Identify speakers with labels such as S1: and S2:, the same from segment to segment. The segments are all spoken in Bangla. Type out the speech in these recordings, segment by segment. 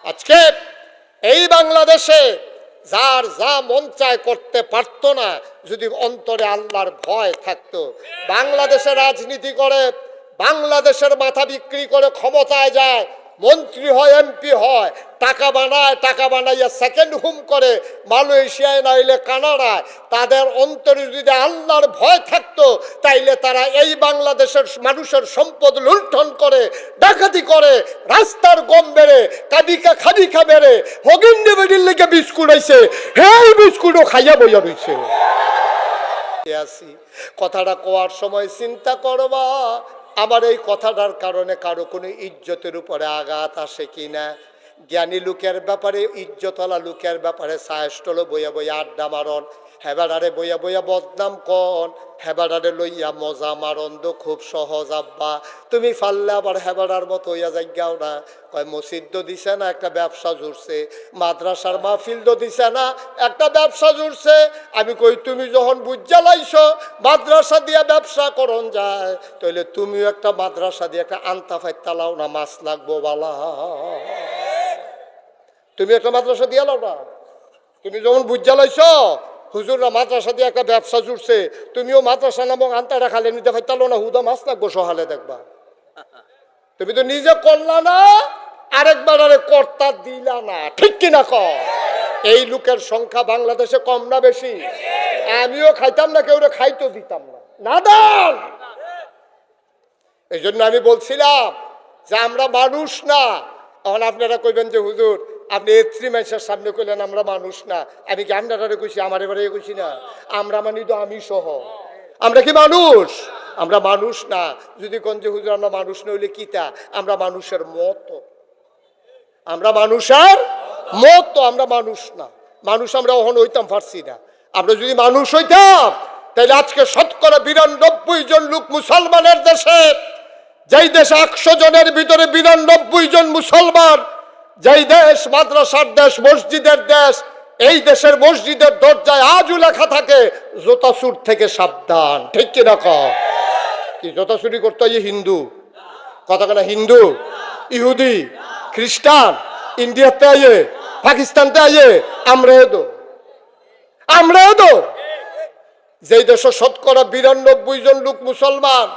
S1: আজকে এই বাংলাদেশে যার যা মন চায় করতে পারতো না, যদি অন্তরে আল্লাহর ভয় থাকতো। বাংলাদেশে রাজনীতি করে, বাংলাদেশের মাথা বিক্রি করে ক্ষমতায় যায়, মন্ত্রী হয়, এমপি হয়, টাকা বানায়, টাকা বানাইয়া সেকেন্ড হোম করে মালয়েশিয়ায় নাইলে কানাডায়। তাদের অন্তরে যদি আল্লাহর ভয় থাকতো, তাইলে তারা এই বাংলাদেশের মানুষের সম্পদ লুণ্ঠন করে, ডাকাতি করে, রাস্তার গম বেড়ে, খাবিকা বেড়ে, হগিন্ডি বেডির লেগে বিস্কুট হয়েছে, হেই বিস্কুটও খাইয়া বইয়া রয়েছে। কথাটা কোয়ার সময় চিন্তা করবা, আমার এই কথাটার কারণে কারো কোনো ইজ্জতের উপরে আঘাত আসে কিনা। জ্ঞানী লোকের ব্যাপারে, ইজ্জতওয়ালা লোকের ব্যাপারে সায়স্টল বইয়া বইয়া আড্ডা মারন, হেবাডারে বইয়া বইয়া বদনাম কন, হেবাডারে লইয়া মজা মারন তো খুব সহজ আব্বা। তুমি ফাললে আবার হেবাডার মতো হইয়া যাইগাও না। কয় মসজিদ দিছে না, একটা ব্যবসা জুড়ছে, মাদ্রাসার মাহফিল দিছে না, একটা ব্যবসা জুড়ছে। আমি কই তুমি যখন বুঝা লাইছো মাদ্রাসা দিয়া ব্যবসা করন যায়, তাইলে তুমিও একটা মাদ্রাসা দিয়ে একটা আন্তা ফাইতা লাও না, মাছ লাগবো বালা। তুমি একটা মাদ্রাসা দিয়া লাও না। তুমি যখন বুঝা লাইছো হুজুররা মাদ্রাসা দিয়ে একটা ব্যবসা জুড়ছে, তুমিও মাদ্রাসা নামক আন্তাটা খালে নিতে পারতালো না, হুদা মাছ লাগবো সহালে দেখবা। তুমি তো নিজে করলা না, আরেকবার আরে কর্তা দিলা না, ঠিক কিনা কও? এই লোকের সংখ্যা বাংলাদেশে কম না বেশি? আমিও খাইতাম না, কেউ খাইতো দিতাম না, নাদান। এই জন্য আমি বলছিলাম যে আমরা মানুষ না। এখন আপনারা কইবেন যে হুজুর আপনি এত্রি মানুষের সামনে কইলেন আমরা মানুষ না। আমি কি আপনারা কইছি? আমার এবারে কইছি না। আমরা মানি তো আমি সহ। আমরা কি মানুষ? আমরা মানুষ না। যদি কোন যে হুজুর আমরা মানুষ না হইলে কিতা? আমরা মানুষের মতো। আমরা মানুষের মতো, আমরা মানুষ না। মানুষ আমরা ওখানে হইতাম পারছি না। আমরা যদি মানুষ হইতাম তাহলে আজকে 92% জন লোক মুসলমানের দেশে, যেই দেশে 100 জনের ভিতরে 92 জন মুসলমান, যেই দেশ মাদ্রাসার দেশ, মসজিদের দেশ, এই দেশের মসজিদের দরজায় আজও লেখা থাকে জুতা চুর থেকে সাবধান, ঠিক কিনা কও? কি জুতা চুরি করতে হয় হিন্দু? কথা কেনা হিন্দু, ইহুদি, খ্রিস্টান, ইন্ডিয়াতে আইয়ে, পাকিস্তানতে আইয়ে, আমরাও তো যেই দেশে 92% জন লোক মুসলমান,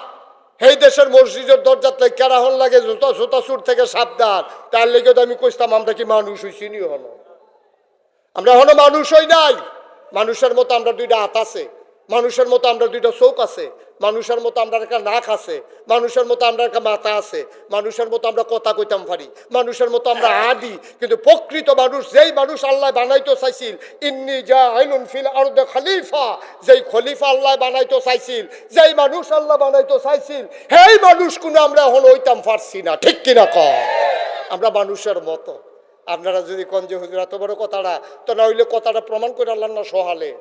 S1: সেই দেশের মসজিদের দরজাতে কেরাহন লাগে জুতা চুর থেকে সাবধান। তার লেগে তো আমি কইতাম আমরা কি মানুষ হইছি নি? হলো আমরা হলো মানুষ হই নাই। মানুষের মতো আমরা দুইটা হাত আছে, মানুষের মতো আমরা দুইটা চোখ আছে, মানুষের মতো আমরা একটা নাক আছে, মানুষের মতো আমরা একটা মাথা আছে, মানুষের মতো আমরা কথা কইতাম পারি, মানুষের মতো আমরা আদি। কিন্তু প্রকৃত মানুষ, যেই মানুষ আল্লাহ বানাইতে চাইছিল, ইন্নী জাইলুন ফিল আরদে খলিফা, যেই খলিফা আল্লাহ বানাইতে চাইছিল, যেই মানুষ আল্লাহ বানাইতে চাইছিল, সেই মানুষ কোনো আমরা এখন হইতাম পারছি না, ঠিক কিনা কও? আমরা মানুষের মতো। আপনারা যদি কোন যে হুজুর এত বড় কথাটা, তো না হইলে কথাটা প্রমাণ করে আল্লাহ না সহালে।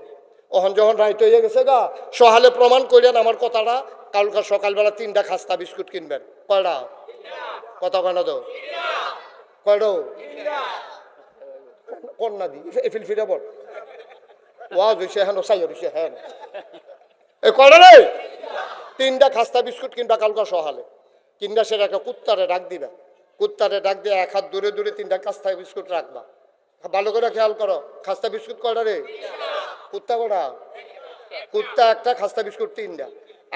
S1: ওখান যখন রাইট হয়ে গেছে গা, সহালে প্রমাণ করেন আমার কথাটা। কালকে সকালবেলা 3টা খাস্তা বিস্কুট কিনবেন। কয়টা? কথা কেন তো কয়টা? কন্যা দি এফিল ফিরে বল ওয়াজ হইছে হেন সাই হইছে হেন এ কয়টা রে? 3টা খাস্তা বিস্কুট কিনবা কালকে সহালে। কিনবা সেটা একটা কুত্তারে ডাক দিবা, কুত্তারে ডাক দিয়ে 1 হাত দূরে দূরে 3টা খাস্তা বিস্কুট রাখবা। ভালো করে খেয়াল করো, খাস্তা বিস্কুট কয়টা রে? কুত্তা কটা? কুত্তা একটা, খাস্তা বিস্কুট 3টা।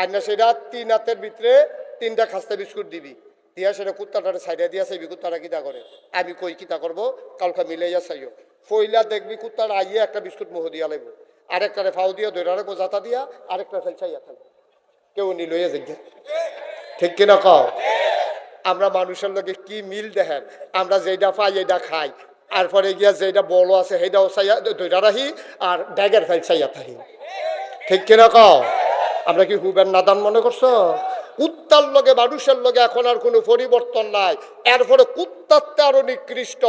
S1: আর না সেটা 3 হাতের ভিতরে 3টা খাস্তা বিস্কুট দিবি, দিয়া সেটা কুত্তাটারে সাইডে দিয়া চাইবি কুত্তাটা কিতা করে। আমি কই কিতা করবো, কালকা মিলাইয়া চাইও। ফইলা দেখবি কুত্তাটা আইয়ে একটা বিস্কুট মুহ দিয়া লাগব, আরেকটারে ফাউ দিয়া ধরে রাখবো জাতা দিয়া, আরেকটা চাইয়া থাকবো। কেউ নিলইয়া যাই, ঠিক কিনা কও? আমরা মানুষের লোকে কি মিল দেখেন, আমরা যেটা পাই এটা খাই, আর পরে গিয়া যেটা বড় আছে সেইটাও চাইয়া ধৈরা রাখি, আর ড্যাগের ফাইল চাইয়া থাকি, ঠিক কিনা কও? আমরা কি হুবেন নাদান মনে করছো? কুত্তার লগে মানুষের লগে এখন আর কোনো পরিবর্তন নাই। এরপরে কুত্তারটা আরো নিকৃষ্ট।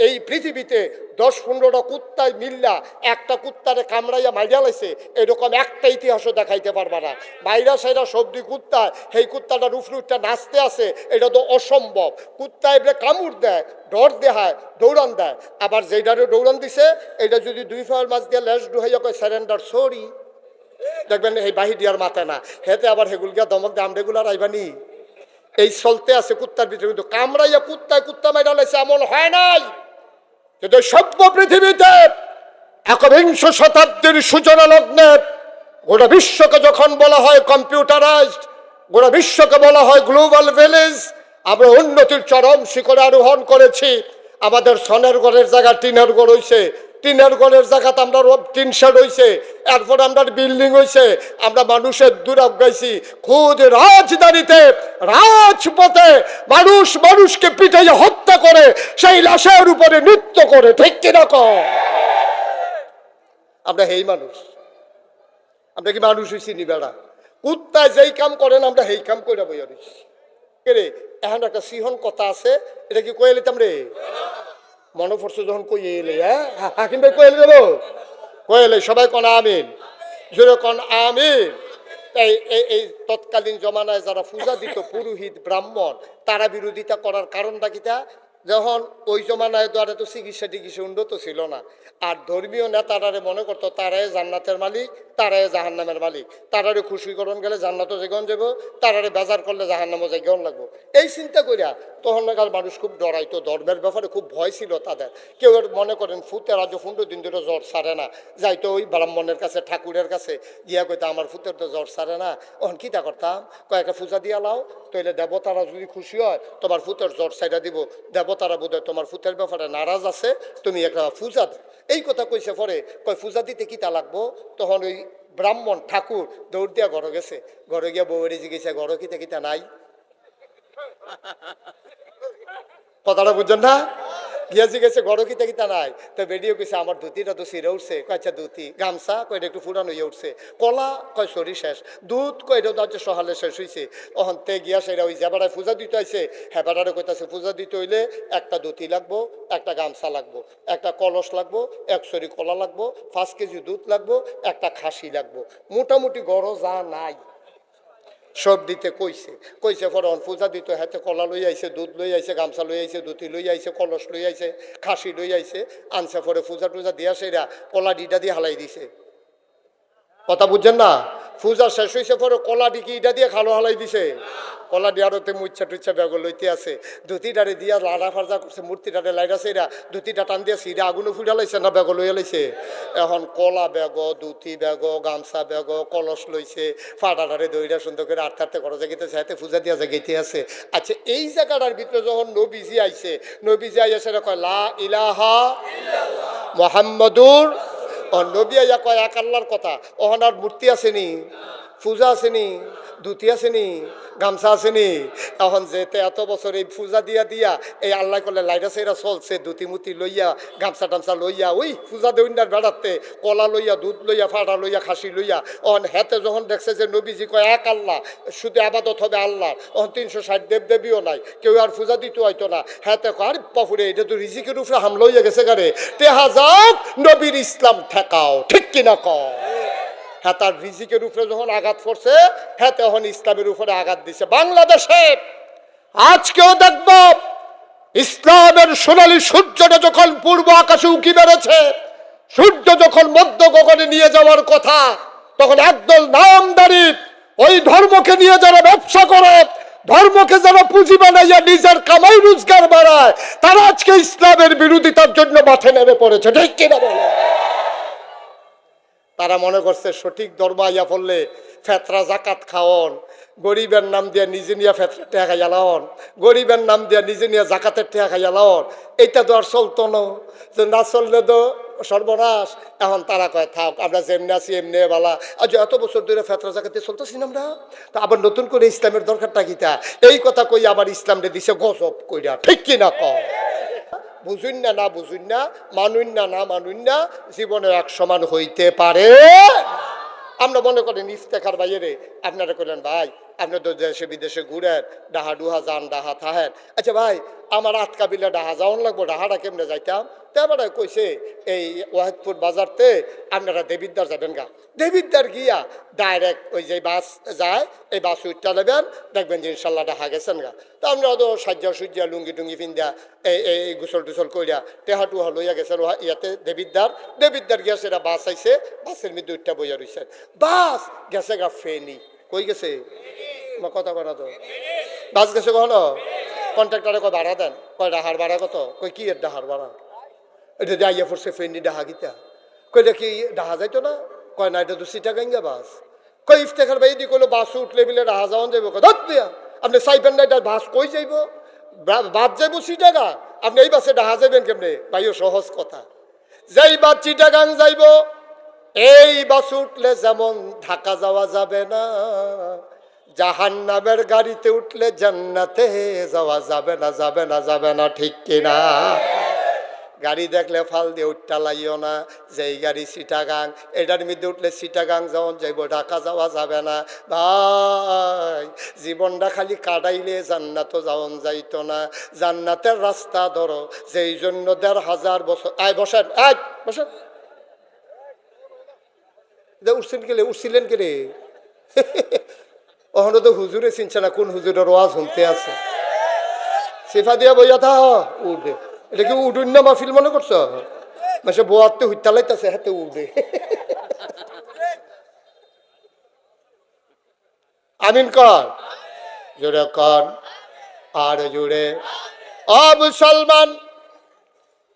S1: এই পৃথিবীতে 10-15টা কুত্তায় মিল্লা একটা কুত্তারে কামড়াইয়া মাইরা লাইছে, এরকম একটা ইতিহাসও দেখাইতে পারবা না। মাইরা সাইরা সবজি কুত্তা, সেই কুত্তাটার উফরুটটা নাচতে আছে, এটা তো অসম্ভব। কুত্তা এবারে কামড় দেয়, ডর দেখায়, দৌড়ান দেয়। আবার যেইটারে দৌড়ান দিছে, এটা যদি 2 পায়ের মাছ দিয়ে লেজ ডুহাইয়া কয় সারেন্ডার সরি, দেখবেন এই বাহি দিয়ার মাথায় না, হেতে আবার হেগুল গিয়া দমক দাম রেগুলার আইবানি। এই চলতে আছে কুত্তার ভিতরে। কিন্তু কামড়াইয়া কুত্তা মাইরা লাইছে এমন হয় নাই। কিন্তু সভ্য পৃথিবীতে একবিংশ শতাব্দীর সূচনা লগ্নে গোটা বিশ্বকে যখন বলা হয় কম্পিউটারাইজড, গোটা বিশ্বকে বলা হয় গ্লোবাল ভিলেজ, আমরা উন্নতির চরম শিখরে আরোহণ করেছি। আমাদের সনের ঘরের জায়গা টিনের ঘর হইছে, টিনের ঘরের জায়গাতে আমরা টিন শেড হইছে, এরপর আমরা বিল্ডিং হইছে, আমরা মানুষের দুরাগ গাইছি। খুদ রাজধানীতে রাজপথে মানুষ মানুষকে পিটাইয়া হত্যা করে সেই লাশের উপরে নৃত্য করে, ঠিক কিনা কও? আমরা হেই মানুষ, আমরা কি মানুষ হইছি নি বেড়া? কুত্তায় যেই কাম করেন আমরা হেই কাম করে বই রইছি। রে এখন একটা সিহন কথা আছে, এটা কি কয়ে লিতাম রে? মনে পড়ছে যখন কই এলে, হ্যাঁ হাকিম ভাই কয়ে দেবো, কয়েলে সবাই কন আমিন, জোরে কন আমিন। এই তৎকালীন জমানায় যারা পূজা দিত পুরোহিত ব্রাহ্মণ, তারা বিরোধিতা করার কারণটা কিটা? যখন ওই জমানায় দ্বারা তো চিকিৎসা টিকিৎসা উন্নত ছিল না, আর ধর্মীয় নেতারারে মনে করতো তারাই জান্নাতের মালিক, তারাই জাহান্নামের মালিক, তারারে খুশিকরণ গেলে জান্নাতও যেগন যাব, তারারে বেজার করলে জাহান্নামও যেগন লাগবো। এই চিন্তা করিয়া তখন নাগাল মানুষ খুব ডরাইতো, ধর্মের ব্যাপারে খুব ভয় ছিল তাদের। কেউ মনে করেন ফুতের আজ 15 দিন ধরে জ্বর সারে না, যাইতো ওই ব্রাহ্মণের কাছে ঠাকুরের কাছে গিয়া কইতো আমার ফুতের তো জ্বর সারে না, ওখান কিতা করতাম, কয়েকটা পূজা দিয়া লাও, তইলে দেবতারা যদি খুশি হয় তোমার ফুতের জ্বর সাইডা দিব, দেবতারা বোধ হয় তোমার ফুতের ব্যাপারে নারাজ আছে, তুমি একটা পূজা। এই কথা কইছে পরে কয় পূজা দিতে কিতা লাগবো? তখন ওই ব্রাহ্মণ ঠাকুর দৌড় দিয়া ঘরে গেছে, ঘরে গিয়া বউরে জিজ্ঞেসে ঘরে কিতা কিতা নাই। কথাটা বুঝছেন না? গিয়াছি গেছে ঘরে কিতা কিতা নাই, তো বেরিয়ে গেছে আমার ধুতিটা তো সিরে উঠছে, কয়েছে ধুতি গামছা কয়টা একটু ফুরানো হয়ে উঠছে, কলা কয় শরীর শেষ, দুধ কয়টা হচ্ছে সহালে শেষ হয়েছে। ওখান থেকে গিয়া সেটা ওই যেবারায় পূজা দিতে হয়েছে হেবারারে কইতাছে পূজা দিতে হইলে একটা ধুতি লাগবো, একটা গামছা লাগবো, একটা কলস লাগবো, 1 সরি কলা লাগবো, 5 কেজি দুধ লাগবো, একটা খাসি লাগবো, মোটামুটি গড় যা নাই সব দিতে কইছে। কইছে পরে পূজা দিত, হাতে কলা লই আইছে, দুধ লই আইছে, গামছা লই আইছে, ধুতি লই আইছে, কলস লই আইছে, খাসি লই আইছে, আনছে পরে পূজা টুজা দিয়া সেরা কলা ডিটা দিয়ে হালাই দিছে। কথা বুঝছেন না? পূজা শেষ হয়েছে পরে কলা ডিকি ইটা দিয়ে খালো হালাই দিছে, কলা দিয়ারতে মুচ্ছা টুচ্ছা ব্যাগ লইতে আছে, ধুতিটারে দিয়া লাড়া ফার্জা করছে, মূর্তিটারে লাইরা সেরা ধুতিটা টান দিয়ে সিরা আগুনে ফুটা লাইছে না ব্যাগ লইয়া লাইছে। এখন কলা ব্যাগ, ধুতি ব্যাগ, গামছা ব্যাগ, কলস লইছে, ফাটাটারে দইরা সুন্দর করে আটতে ঘরে জাগিতেছে, হাতে পূজা দিয়া জাগাইতে আছে। আচ্ছা এই জায়গাটার ভিতরে যখন নবীজি আইছে, নবীজি আইয়া সেটা কয় লা ইলাহা মুহাম্মাদুর, ও নবী আইয়া কয় এক আল্লাহর কথা। ওখানার মূর্তি আসেনি, পূজা আসেনি, ধুতি আসেনি, গামছা আসেনি। এখন যেতে এত বছর এই পূজা দিয়া দিয়া এই আল্লাহ করলে লাইরা সাইরা চলছে, ধুতি মুতি লইয়া গামছা টামছা লইয়া ওই পূজা দেউন্ডার বেড়াতে কলা লইয়া, দুধ লইয়া, ফাটা লইয়া, খাসি লইয়া। অন হেতে যখন দেখছে যে নবীজি কয় এক আল্লাহ, শুধু আবাদত হবে আল্লাহ, অন 360 দেব দেবীও নাই, কেউ আর পূজা দিতে হয়তো না। হেতে কয় বাপুরে এটা তো রিজিকের উপরে হামলা হইয়া গেছে গারে, টেহা যাও নবীর ইসলাম ঠেকাও, ঠিক কিনা কও? হ্যাঁ, তার রিজিকের উপরে যখন আঘাত পড়ছে, হ্যাঁ তখন ইসলামের উপরে আঘাত দিছে। বাংলাদেশে আজকেও দেখব ইসলামের সোনালী সূর্যটা যখন পূর্ব আকাশে উঁকি বেড়েছে, সূর্য যখন মধ্য গগনে নিয়ে যাওয়ার কথা, তখন একদল নামদারি ওই ধর্মকে নিয়ে যারা ব্যবসা করে, ধর্মকে যারা পুঁজি বানাইয়া নিজের কামাই রোজগার বাড়ায়, তারা আজকে ইসলামের বিরোধিতার জন্য মাঠে নেমে পড়েছে, ঠিক কিনা বলে? তারা মনে করছে সঠিক ধর্ম আইয়া পড়লে ফেতরা জাকাত খাওয়ন, গরিবের নাম দিয়া নিজে নিয়ে ফেতরা টেহা খাইয়া লাওন, গরিবের নাম দিয়া নিজে নিয়ে জাকাতের টেহা খাইয়া লাওন, এইটা তো আর চলতো না চললে তো সর্বনাশ। এখন তারা কয় থাক, আমরা যেমনি আছি এমনি বালা, আজ এত বছর ধরে ফেতরা জাকাতে চলতেছি না আমরা, তো আবার নতুন করে ইসলামের দরকারটা কিতা? এই কথা কই আবার ইসলামরে দিছে গজব কইরা, ঠিক কিনা কয়? বুঝুন না, না বুঝুন না, মানুন না, না মানুন না, জীবনে এক সমান হইতে পারে। আমরা মনে করেন ইফতেখার বাইরে আপনারা করলেন ভাই আপনি তো দেশে বিদেশে ঘুরেন, ডাহা ডুহা যান, ডাহা থাহেন, আচ্ছা ভাই আমার আটকা বিলে ডাহা যাওয়ান লাগবো, ডাহাটা কেমনে যাইতাম? তারপরে কইছে এই ওয়াহিদপুর বাজারতে আপনারা দেবিদ্দার যাবেন গা, দেবিদ্দার গিয়া ডাইরেক্ট ওই যে বাস যায়, এই বাস উঠটা নেবেন, দেখবেন যে ইনশাল্লাহ ডাহা গেছেন গা। তো আমরা তো সাজ্জা সুজ্জা লুঙ্গি টুঙ্গি ফিন্দা এই গোসল টুসল কইরা টেহা টুহা লইয়া গেছেন ইয়াতে দেবিদ্দার গিয়া সেটা বাস আইছে, বাসের মধ্যে উঠটা বইয়া রইছেন, বাস গেছে গা ফেনি। কই গেছে? কথা কনা তো বাস গেছে কখনো? কন্ট্রাক্টরে কয় ভাড়া দেন, কয় ডাহার ভাড়া কত? কই কি এর ডাহার ভাড়া? এটা যে আইয়া পড়ছে ফেন্ডি ডাহা গীতা কইটা কি ডাহা যাইতো না কয় না এটা তো সিটাগাঙ্গা বাস কই ইফতেখার ভাই দি কইলো বাস উঠলে বিলে ডাহা যাওয়ান যাইব ধর দিয়া আপনি সাইবেন না এটা বাস কই যাইব বাদ যাইব সিটাগা আপনি এই বাসে ডাহা যাইবেন কেমনে ভাইও সহজ কথা যেই বাস চিটাগাং যাইব এই বাস উঠলে যেমন ঢাকা যাওয়া যাবে না জাহান্নামের গাড়িতে উঠলে জান্নাতে যাওয়া যাবে না যাবে না যাবে না ঠিক কিনা গাড়ি দেখলে ফাল দিয়ে উঠটা লাইও না যেই গাড়ি চিটাগাং এটার মধ্যে উঠলে চিটাগাং যাওয়ান যাইব ঢাকা যাওয়া যাবে না ভাই জীবনটা খালি কাটাইলে জান্নাতও যাওয়ান যাইতো না জান্নাতের রাস্তা ধরো যেই জন্য ১,৫০০ বছর আয় বসেন আয় বসেন উঠছেন কেলে উঠছিলেন কে রে ওখানে তো হুজুরে চিনছে না কোন হুজুরের ওয়াজ শুনতে আছে সিফা দিয়া বইয়া থা উঠবে এটা কি উডুন না মাহফিল মনে করছো মাসে বোয়াতে হুইতালাইতেছে হাতে উঠবে আমিন কর জোরে কর আর জোরে ও মুসলমান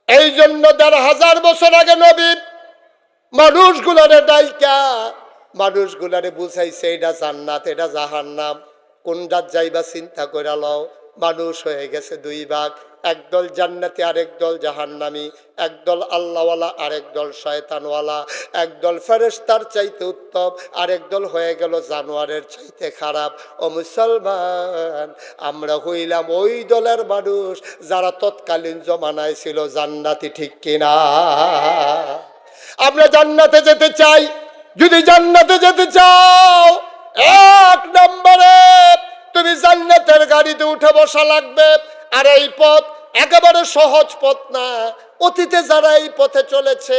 S1: এই জন্য ১,৫০০ বছর আগে নবী মানুষগুলারে ডাইকা মানুষগুলারে বুঝাইছে এটা জান্নাত এটা জাহান্নাম কোনটা যাইবা চিন্তা করে লও মানুষ হয়ে গেছে দুই ভাগ একদল জান্নাতি আরেক দল জাহান্নামী একদল আল্লাহওয়ালা আরেক দল শয়তানওয়ালা একদল ফেরেশতার চাইতে উত্তম আরেক দল হয়ে গেল জানোয়ারের চাইতে খারাপ ও মুসলমান আমরা হইলাম ওই দলের মানুষ যারা তৎকালীন জমানায় ছিল জান্নাতি ঠিক কিনা আমরা জান্নাতে যেতে চাই যদি জান্নাতে যেতে চাও এক নম্বরে তুমি জান্নাতের গাড়িতে উঠে বসা লাগবে আর এই পথ একেবারে সহজ পথ না অতীতে যারা এই পথে চলেছে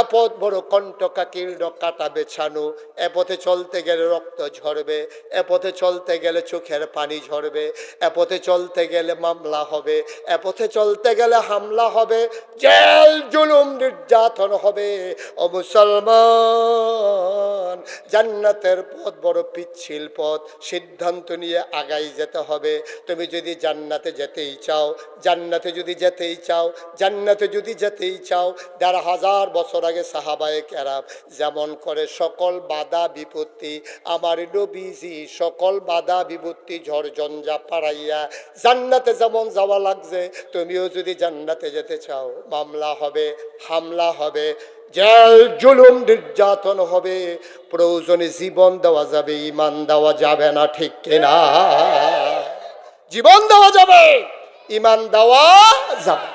S1: এ পথ বড় কণ্টকাকীর্ণ কাটা বেছানো এ পথে চলতে গেলে রক্ত ঝরবে এ পথে চলতে গেলে চোখের পানি ঝরবে এ পথে চলতে গেলে মামলা হবে এ পথে চলতে গেলে হামলা হবে জেল জুলুম নির্যাতন হবে ও মুসলমান জান্নাতের পথ বড় পিচ্ছিল পথ সিদ্ধান্ত নিয়ে আগাই যেতে হবে তুমি যদি জান্নাতে যেতেই চাও জান্নাতে যদি যেতেই চাও জান্নাতে যদি যেতেই চাও ১,৫০০ বছর আগে সাহাবায়ে কেরাম যেমন করে সকল বাধা বিপত্তি আমার নবীজি সকল বাধা বিপত্তি ঝড় ঝঞ্ঝা পাড়াইয়া জান্নাতে যেমন যাওয়া লাগছে তুমিও যদি জান্নাতে যেতে চাও মামলা হবে হামলা হবে জেল জুলুম নির্যাতন হবে প্রয়োজনে জীবন দেওয়া যাবে ঈমান দেওয়া যাবে না ঠিক কিনা জীবন দেওয়া যাবে ঈমান দেওয়া যাবে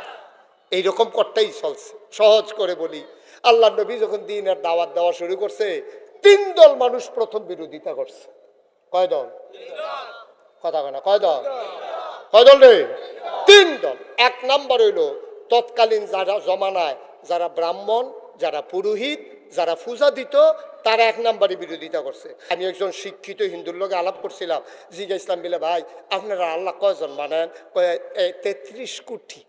S1: এইরকম করতেই চলছে সহজ করে বলি আল্লাহ নবী যখন দ্বীনের দাওয়াত দেওয়া শুরু করছে ৩ দল মানুষ প্রথম বিরোধিতা করছে কয় দল কথা কয় না কয় দল রে ৩ দল এক নাম্বার হইল তৎকালীন যারা জমানায় যারা ব্রাহ্মণ যারা পুরোহিত যারা পূজা দিত তারা এক নাম্বারে বিরোধিতা করছে আমি একজন শিক্ষিত হিন্দুর লোকে আলাপ করছিলাম জিজ্ঞাসলাম বলে ভাই আপনারা আল্লাহ কয়জন মানেন ৩৩ কোটি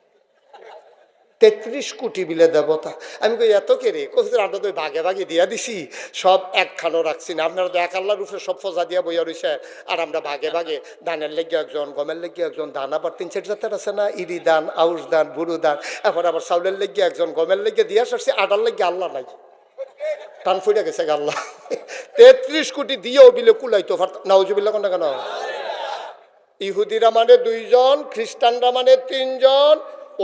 S1: ৩৩ কোটি বিলে দেবতা আমি কই এত কে রে কোথায় আমরা তো ভাগে ভাগে দিয়া দিছি সব একখানো রাখছি না আপনারা তো এক আল্লাহর উপরে সব ফজা দিয়া বইয়া রয়েছে আর আমরা ভাগে ভাগে ধানের লেগে একজন গমের লেগে একজন ধান আবার ৩-৪ জাতের আছে না ইরি দান আউশ দান বুড়ো দান এখন আবার চাউলের লেগে একজন গমের লেগে দিয়া আসছি আডার লেগে আল্লাহ নাই টান ফুটে গেছে আল্লাহ ৩৩ কোটি দিয়েও বিলে কুলাইতো নাউজুবিল্লাহ কোন কেন ইহুদিরা মানে ২ জন খ্রিস্টানরা মানে ৩ জন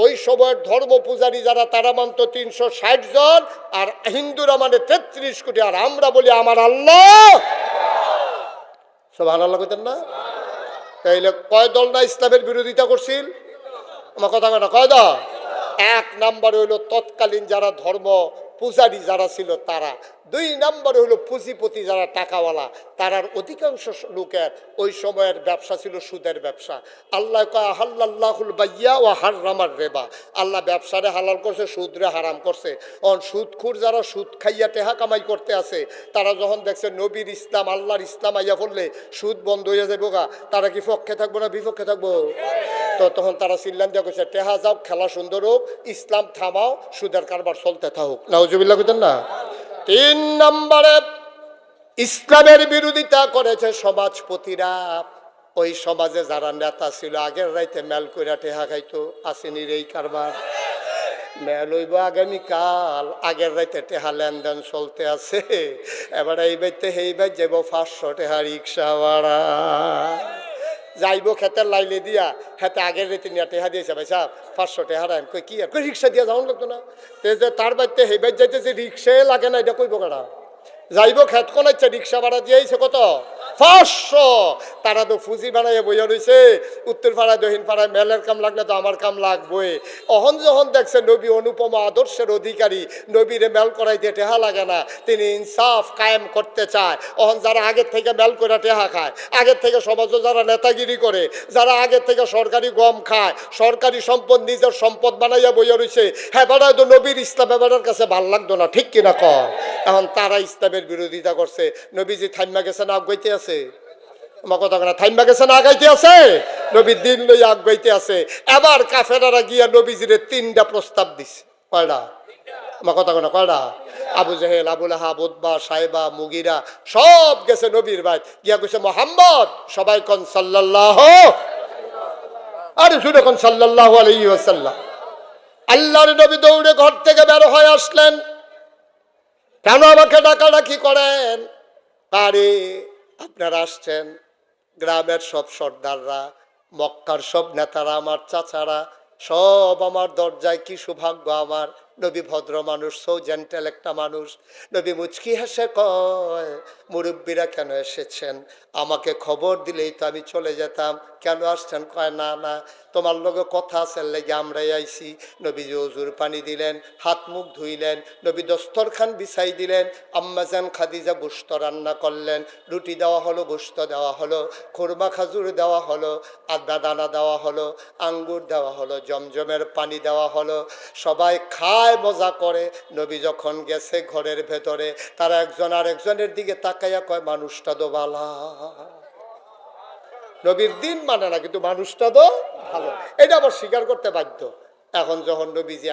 S1: ওই সময়ের ধর্ম পূজারী যারা তারা মানত ৩৬০ জন আর হিন্দুরা মানে ৩৩ কোটি আর আমরা বলি আমার আল্লাহ সুবহানাল্লাহ কইতেন না তাইলে কয় দল না ইসলামের বিরোধিতা করছিল আমার কথা কয় না কয় দল এক নাম্বার হইলো তৎকালীন যারা ধর্ম পূজারী যারা ছিল তারা ২ নাম্বার হলো পুঁজিপতি যারা টাকাওয়ালা তারার অধিকাংশ লোকের ওই সময়ের ব্যবসা ছিল সুদের ব্যবসা আল্লাহ কয় আহাল্লাল্লাহুল বাইয়া ও হাররামার রিবা আল্লাহ ব্যবসারে হালাল করছে সুদরে হারাম করছে সুদখোর যারা সুদ খাইয়া টেহা কামাই করতে আছে তারা যখন দেখছে নবীর ইসলাম আল্লাহর ইসলাম আইয়া পড়লে সুদ বন্ধ হয়ে যাবে গা তারা কি পক্ষে থাকবো না বিপক্ষে থাকবো তো তখন তারা চিল্লান দিয়া কইছে টেহা যাও খেলা সুন্দর হোক ইসলাম থামাও সুদের কারবার চলতে থাকুক নাউজুবিল্লাহ কইতেন না ৩ নম্বরে ইসলামের বিরোধিতা করেছে সমাজপতিরা ওই সমাজে যারা নেতা ছিল আগের রাইতে মেল কইরা টেহা খাইতো আসেনির এই কারবার মেল হইব আগামীকাল, আগের রাইতে টেহা লেনদেন চলতে আছে, এবার এই বাইতে সেই বাইত যাব 500 টেহা রিক্সা ভাড়া। যাইব খেতের লাইলে দিয়া, হেতে আগের রাইতে নিয়ে টেহা দিয়েছে, ভাই সাহেব 500 টেহা রাখেন। কই কি আর কই রিক্সা দিয়া যাওয়ান লাগতো না? তে যে তার বাইতে সেই বাইত যাইতেছে রিক্সায় লাগে না, এটা কইব কেডা? যাইব খেত কোন ইচ্ছা রিক্সা ভাড়া দিয়েছে কত? 500। তারা তো ফুজি বানাইয়া বইয়া রয়েছে, উত্তর পাড়ায় দক্ষিণ পাড়ায় মেলের কাম লাগলে তো আমার কাম লাগবে। অহন যখন দেখছে নবী অনুপম আদর্শের অধিকারী, নবীরে মেল করাইতে টেহা লাগে না, তিনি ইনসাফ কায়েম করতে চায়। অহন যারা আগের থেকে মেল করে টেহা খায়, আগের থেকে সমাজে যারা নেতাগিরি করে, যারা আগের থেকে সরকারি গম খায়, সরকারি সম্পদ নিজের সম্পদ বানাইয়া বইয়া রয়েছে, হ্যাঁ বেড়ায় তো নবীর ইসলাম বেড়ার কাছে ভাল লাগতো না, ঠিক কিনা কর? এখন তারা ইসলামের বিরোধিতা করছে। নবীজি থাইমা গেছে না আগাইতে আছে? আমার কথা না, থাইমা গেছে না আগাইতে আছে? নবীর দিন লই আগাইতে আছে। এবার কাফেরারা গিয়া নবীজিরে 3টা প্রস্তাব দিছে। কয়টা? আমার কথা না, কয়টা? আবু জেহেল, আবুল আহাব, উতবা, সাইবা, মুগিরা সব গেছে নবীর ভাই গিয়া কইছে, মুহাম্মদ, সবাই কোন সাল্লাল্লাহু, আরে শুনে কোন সাল্লাল্লাহু আলাইহি ওয়াসাল্লাম। আল্লাহর নবী দৌড়ে ঘর থেকে বের হয়ে আসলেন। কেন আমাকে ডাকাডাকি করেন? আরে আপনারা আসছেন, গ্রামের সব সর্দাররা, মক্কার সব নেতারা, আমার চাচারা সব আমার দরজায়, কি সৌভাগ্য আমার। নবী ভদ্র মানুষ, সো জেন্টেল একটা মানুষ। নবী মুচকি হেসে কয়, মুরব্বীরা কেন এসেছেন? আমাকে খবর দিলেই তো আমি চলে যেতাম, কেন আসছেন? কয় না না, তোমার লগে কথা আছে লেগে আমরাই আইছি। নবীজি ওজুর পানি দিলেন, হাত মুখ ধুইলেন, নবী দস্তরখান বিছাই দিলেন। আম্মাজান খাদিজা গোশত রান্না করলেন, রুটি দেওয়া হলো, গোশত দেওয়া হলো, খুরমা খাজুর দেওয়া হলো, আদা দানা দেওয়া হলো, আঙ্গুর দেওয়া হলো, জমজমের পানি দেওয়া হলো। সবাই খায়, মজা করে। নবী যখন গেছে ঘরের ভেতরে, তারা একজন আরেকজনের দিকে তাকাইয়া কয়, মানুষটা তো বালা। নবীর দিন মানে না, কিন্তু মানুষটা তো ভালো, এটা আবার স্বীকার করতে বাধ্য। এখন যখন নবীজি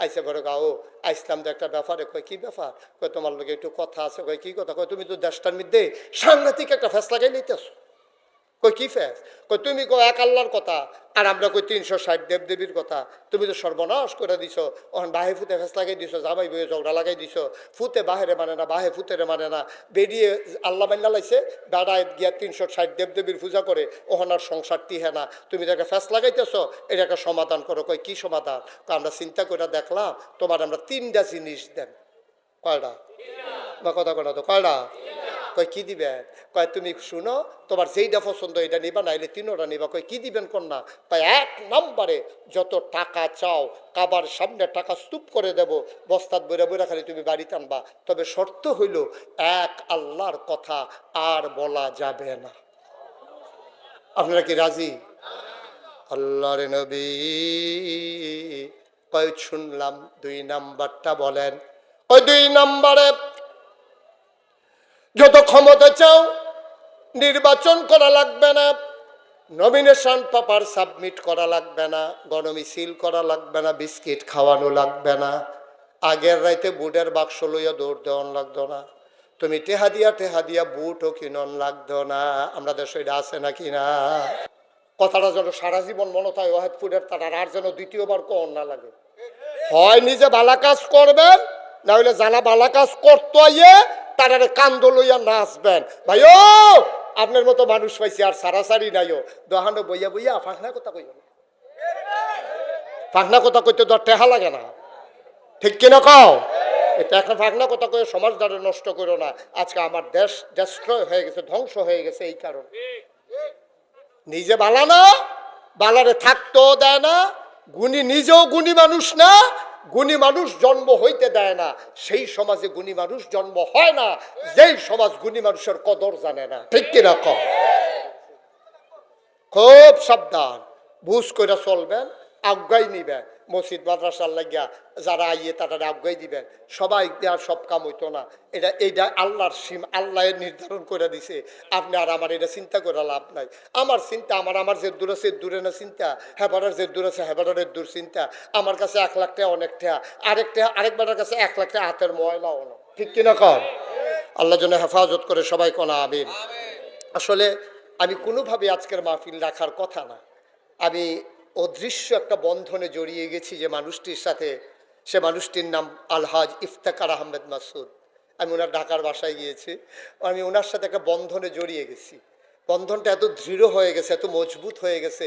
S1: আইসে পরে গাও আইসলাম তো একটা ব্যাপারে। কয় কি ব্যাপার? কয় তোমার লোকে একটু কথা আছে। কয় কি কথা? কয় তুমি তো দেশটার মধ্যে সাংঘাতিক একটা ফেস লাগাই নিতেছ। কই কি ফেস? কই তুমি কো এক আল্লাহর কথা, আর আমরা কই 360 দেবদেবীর কথা। তুমি তো সর্বনাশ করে দিছো। ওখান বাহে ফুতে ফেস লাগাই দিছো, জামাই বইয়ে ঝগড়া লাগাই দিছো। ফুতে বাহেরে মানে না, বাহে ফুতেরে মানে না। বেরিয়ে আল্লাহ মান্না লাইছে, দাঁড়ায় গিয়া 360 দেবদেবীর পূজা করে, ওখান আর সংসার টিহে না। তুমি যাকে ফেস লাগাইতেছো, এটা একটা সমাধান করো। কই কি সমাধান? আমরা চিন্তা করে দেখলাম, তোমার আমরা 3টা জিনিস দেন। কয়টা? বা কথা কটা তো কয়টা? কয় কি দিবেন? কয় তুমি শুনো, তোমার যেইটা পছন্দ এটা নিবা, নাইলে 3টা নিবা। কয় কি দিবেন কন্যা? কয় 1 নম্বরে যত টাকা চাও, কাবার সামনে টাকা স্তূপ করে দেব, বস্তাত বইরা বইরা খালি তুমি বাড়িতে আনবা। তবে শর্ত হইল, এক আল্লাহর কথা আর বলা যাবে না। আপনারা কি রাজি? আল্লাহর নবী কয় শুনলাম। 2 নাম্বারটা বলেন। ওই 2 নম্বরে যত ক্ষমতা চাও, নির্বাচন করা লাগবে না, নমিনেশন পেপার সাবমিট করা লাগবে না, গণমিছিল করা লাগবে না, বিস্কিট খাওয়ানো লাগবে না, আগের রাইতে বুটের বাক্স লইয়া দৌড় দেওয়ান লাগতো না, তুমি টেহা দিয়া বুটও কিনন লাগতো না। আমরা দেশে এটা আছে নাকি না? কথাটা যেন সারা জীবন মনে হয়, ওয়াহেদ ফুডের তারা আর যেন দ্বিতীয়বার কোন না লাগে। হয় নিজে ভালা কাজ করবেন, না হইলে যারা ভালা কাজ করতে আইয়ে তারা কান্দ লইয়া নাচবেন। ভাইও আপনার মতো মানুষ পাইছি, আর সারাসারি নাইও। দোহানো বইয়া বইয়া ফাঁকনা কথা কইও না। ফাঁকনা কথা কইতে তো টেহা লাগে না, ঠিক কিনা কও? এটা একটা ফাঁকনা কথা কয়ে সমাজটারে নষ্ট করো না। আজকে আমার দেশ ডেস্ট্রয় হয়ে গেছে, ধ্বংস হয়ে গেছে এই কারণে। নিজে বালা না, বালারে থাকতেও দেয় না, গুণী নিজেও গুণী মানুষ না, গুণী মানুষ জন্ম হইতে দেয় না। সেই সমাজে গুণী মানুষ জন্ম হয় না, যেই সমাজ গুণী মানুষের কদর জানে না, ঠিক কিনা কও? খুব সাবধান, বুঝ করে চলবেন, আজ্ঞাই নিবেন। মসজিদ মাদ্রাসার লাগিয়া যারা আইয়ে তারা আজ্ঞাই দিবেন। সবাই দেওয়ার সব কাম হইতো না। এইটা আল্লাহর সীম, আল্লাহ নির্ধারণ করে দিছে। আপনি আর আমার এটা চিন্তা করে লাভ নাই। আমার চিন্তা, আমার যে দূর আছে দূরে না চিন্তা, হেবারের যে দূর আছে হেবারের দূর চিন্তা। আমার কাছে 1 লাখ টাকা অনেক টাকা, আরেকবারের কাছে 1 লাখ টাকা হাতের ময়লাও না, ঠিক কিনা কর? আল্লাহ যেন হেফাজত করে, সবাই কোনা আমিন। আসলে আমি কোনোভাবে আজকের মাহফিল রাখার কথা না। আমি অদৃশ্য একটা বন্ধনে জড়িয়ে গেছি যে মানুষটির সাথে, সে মানুষটির নাম আলহাজ ইফতেখার আহমেদ মাসুদ। আমি ওনার ঢাকার বাসায় গিয়েছি, আমি ওনার সাথে একটা বন্ধনে জড়িয়ে গেছি। বন্ধনটা এত দৃঢ় হয়ে গেছে, এত মজবুত হয়ে গেছে,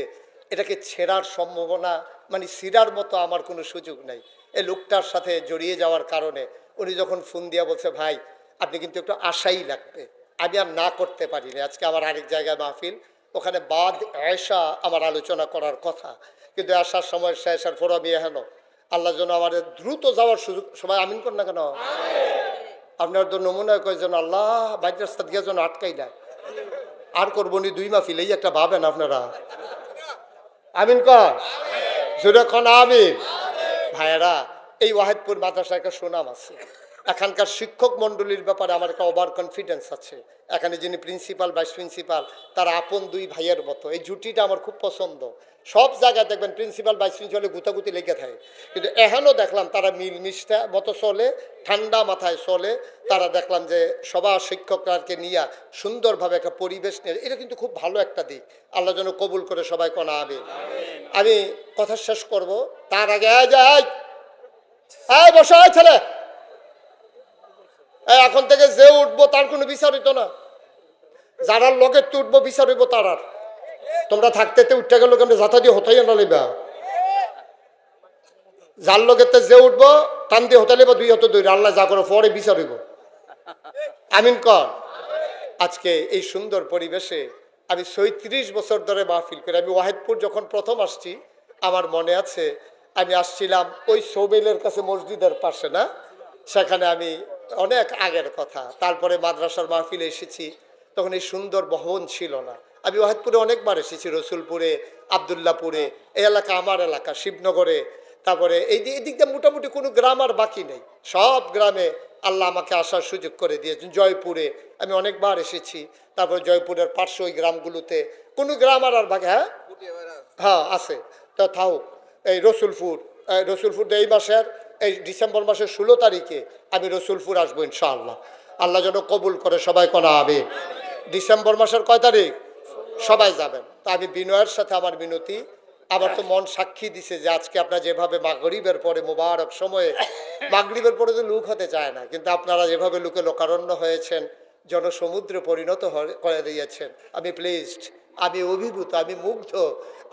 S1: এটাকে ছেঁড়ার সম্ভাবনা মানে ছিঁড়ার মতো আমার কোনো সুযোগ নাই। এই লোকটার সাথে জড়িয়ে যাওয়ার কারণে উনি যখন ফোন দিয়া বলছে, ভাই আপনি কিন্তু একটু আশাই লাগবে, আমি আর না করতে পারি না। আজকে আমার আরেক জায়গায় মাহফিল, ওখানে বাদ এশা আমার আলোচনা করার কথা, কিন্তু আসার সময় শেষ। আর ফোর আমি এহেন আল্লাহ যেন আমাদের দ্রুত যাওয়ার সুযোগ, সবাই আমিন কর না কেন? আপনার তো নমুনা কয়েকজন আল্লাহ বাইর রাস্তা দিয়ে যেন আটকাই না। আর করবো নি 2 মাহফিল, এই একটা ভাবেন আপনারা। আমিন কর, জোরে খন আমিন। ভাইয়েরা, এই ওয়াহিদপুর মাদ্রাসার একটা সুনাম আছে, এখানকার শিক্ষক মন্ডলীর ব্যাপারে আমার একটা ওভার কনফিডেন্স আছে। এখানে যিনি প্রিন্সিপাল, ভাইস প্রিন্সিপাল, তারা আপন 2 ভাইয়ের মতো। এই জুটিটা আমার খুব পছন্দ। সব জায়গায় দেখবেন প্রিন্সিপাল ভাইস প্রিন্সিপালে গুতাগুতি লেগে থাকে, কিন্তু এখনও দেখলাম তারা মিলমিশটা মতো চলে, ঠান্ডা মাথায় চলে। তারা দেখলাম যে সবার শিক্ষককে নিয়ে সুন্দরভাবে একটা পরিবেশ নিয়ে, এটা কিন্তু খুব ভালো একটা দিক। আল্লাহ যেন কবুল করে সবাই কোনা আমিন। আমি কথা শেষ করব, তার আগে যাই বসা হয় ছেলে, এখন থেকে যে উঠবো তার কোনো বিচার হইতো না, যারার লগে উঠবো বিচার হইব তার। আর তোমরা থাকতে উঠতে গেল কেন যাতা দিয়ে হতাই না লিবা, যার লগে যে উঠবো টান দিয়ে হতাই লিবা, 2 হাত 2 আল্লাহ যা করো পরে বিচার হইব। আমিন কর। আজকে এই সুন্দর পরিবেশে আমি 36 বছর ধরে মাহফিল করি। আমি ওয়াহিদপুর যখন প্রথম আসছি, আমার মনে আছে আমি আসছিলাম ওই সৌবেলের কাছে, মসজিদের পাশে না, সেখানে আমি অনেক আগের কথা। তারপরে মাদ্রাসার মাহফিলে এসেছি, তখন এই সুন্দর ভবন ছিল না। আমি ওয়াহিদপুরে অনেকবার এসেছি, রসুলপুরে, আবদুল্লাপুরে, এই এলাকা আমার এলাকা, শিবনগরে। তারপরে এই দিক দিয়ে মোটামুটি কোনো গ্রাম আর বাকি নেই, সব গ্রামে আল্লাহ আমাকে আসার সুযোগ করে দিয়েছেন। জয়পুরে আমি অনেকবার এসেছি, তারপরে জয়পুরের পার্শ্ব ওই গ্রামগুলোতে কোনো গ্রাম আর বাকি, হ্যাঁ আছে তো থাও। এই রসুলপুর এই মাসের, এই ডিসেম্বর মাসের 16 তারিখে আমি রসুলপুর আসবো ইনশাআল্লাহ। আল্লাহ যেন কবুল করে সবাই কোনা হবে। ডিসেম্বর মাসের কয় তারিখ? সবাই যাবেন। তা আমি বিনয়ের সাথে আমার মিনতি, আবার তো মন সাক্ষী দিছে যে আজকে আপনারা যেভাবে মাগরিবের পরে, মুবারক সময়ে, মাগরিবের পরে তো লোক হতে চায় না, কিন্তু আপনারা যেভাবে লোকে লোকারণ্য হয়েছেন, জনসমুদ্রে পরিণত করে দিয়েছেন, আমি প্লিজড, আমি অভিভূত, আমি মুগ্ধ।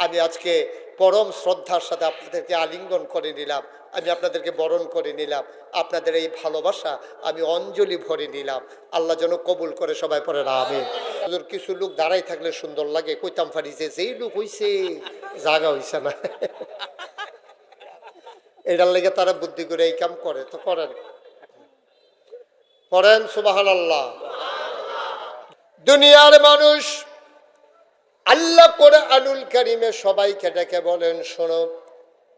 S1: আমি আজকে পরম শ্রদ্ধার সাথে আপনাদেরকে আলিঙ্গন করে নিলাম, আমি আপনাদেরকে বরণ করে নিলাম, আপনাদের এই ভালোবাসা আমি অঞ্জলি ভরে নিলাম। আল্লাহ যেন কবুল করে সবাই পরে না আমিন। কিছু লোক দাঁড়াই থাকলে সুন্দর লাগে, কইতাম পারি যে যেই লোক হইছে জাগা হইছে না, এটার লেগে তারা বুদ্ধি করে এই কাম করে। তো করেন, পড়েন সুবহানাল্লাহ। দুনিয়ার মানুষ আল্লাহ কোরআনুল কারীমে সবাইকে ডেকে বলেন, শোনো